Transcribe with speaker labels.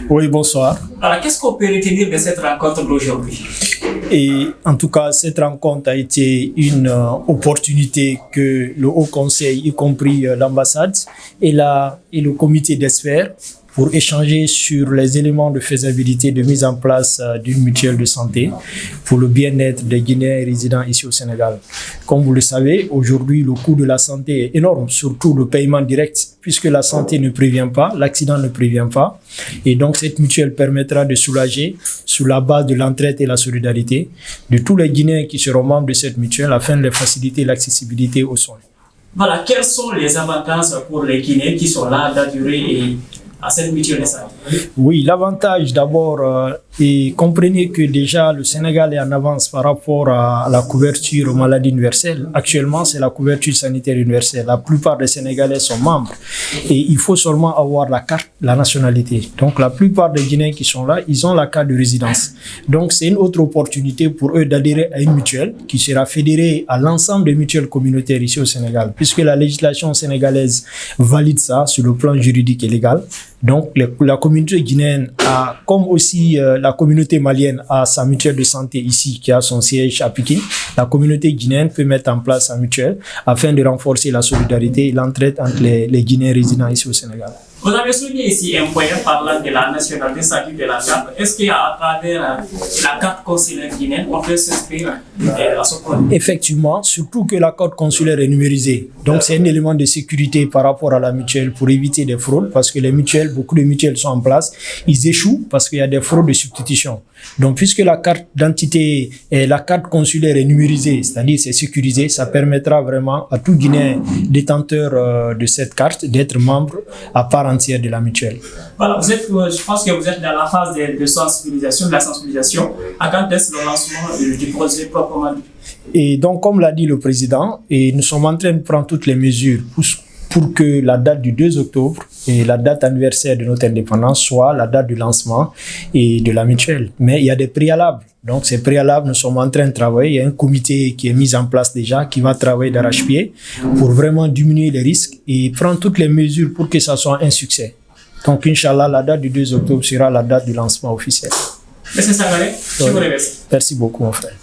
Speaker 1: Oui, bonsoir.
Speaker 2: Alors, qu'est-ce qu'on peut retenir de cette rencontre d'aujourd'hui?
Speaker 1: Et en tout cas, cette rencontre a été une opportunité que le Haut Conseil, y compris l'ambassade et le comité d'experts, pour échanger sur les éléments de faisabilité de mise en place d'une mutuelle de santé pour le bien-être des Guinéens résidant ici au Sénégal. Comme vous le savez, aujourd'hui, le coût de la santé est énorme, surtout le paiement direct, puisque la santé ne prévient pas, l'accident ne prévient pas. Et donc, cette mutuelle permettra de soulager, sur la base de l'entraide et la solidarité, de tous les Guinéens qui seront membres de cette mutuelle afin de faciliter l'accessibilité aux soins.
Speaker 2: Voilà, quels sont les avantages pour les Guinéens qui sont là d'adhérer et à cette mutuelle de santé?
Speaker 1: Oui, l'avantage d'abord, et comprenez que déjà le Sénégal est en avance par rapport à la couverture aux maladies universelles. Actuellement, c'est la couverture sanitaire universelle. La plupart des Sénégalais sont membres et il faut seulement avoir la carte, la nationalité. Donc la plupart des Guinéens qui sont là, ils ont la carte de résidence. Donc c'est une autre opportunité pour eux d'adhérer à une mutuelle qui sera fédérée à l'ensemble des mutuelles communautaires ici au Sénégal, puisque la législation sénégalaise valide ça sur le plan juridique et légal. Donc la communauté guinéenne a, comme aussi la communauté malienne a sa mutuelle de santé ici qui a son siège à Pékin, la communauté guinéenne peut mettre en place sa mutuelle afin de renforcer la solidarité et l'entraide entre les Guinéens résidant ici au Sénégal.
Speaker 2: Vous avez souligné ici un point parlant de la nationalité, c'est-à-dire de la carte. Est-ce qu'à travers la carte consulaire guinéenne, on peut s'inscrire à ce point?
Speaker 1: Effectivement, surtout que la carte consulaire est numérisée. Donc c'est un élément de sécurité par rapport à la mutuelle pour éviter des fraudes, parce que les mutuelles, beaucoup de mutuelles sont en place, ils échouent parce qu'il y a des fraudes de substitution. Donc puisque la carte d'identité et la carte consulaire est numérisée, c'est-à-dire c'est sécurisé, ça permettra vraiment à tout Guinéen détenteur de cette carte d'être membre à part entière de la mutuelle.
Speaker 2: Voilà, je pense que vous êtes dans la phase de sensibilisation, de la sensibilisation. À quand est-ce le lancement du projet proprement dit?
Speaker 1: Et donc, comme l'a dit le président, et nous sommes en train de prendre toutes les mesures pour que la date du 2 octobre et la date anniversaire de notre indépendance soit la date du lancement et de la mutuelle. Mais il y a des préalables. Donc, ces préalables, nous sommes en train de travailler. Il y a un comité qui est mis en place déjà, qui va travailler d'arrache-pied pour vraiment diminuer les risques et prendre toutes les mesures pour que ça soit un succès. Donc, Inch'Allah, la date du 2 octobre sera la date du lancement officiel.
Speaker 2: Monsieur Sangaré, je vous remercie.
Speaker 1: Merci beaucoup, mon frère.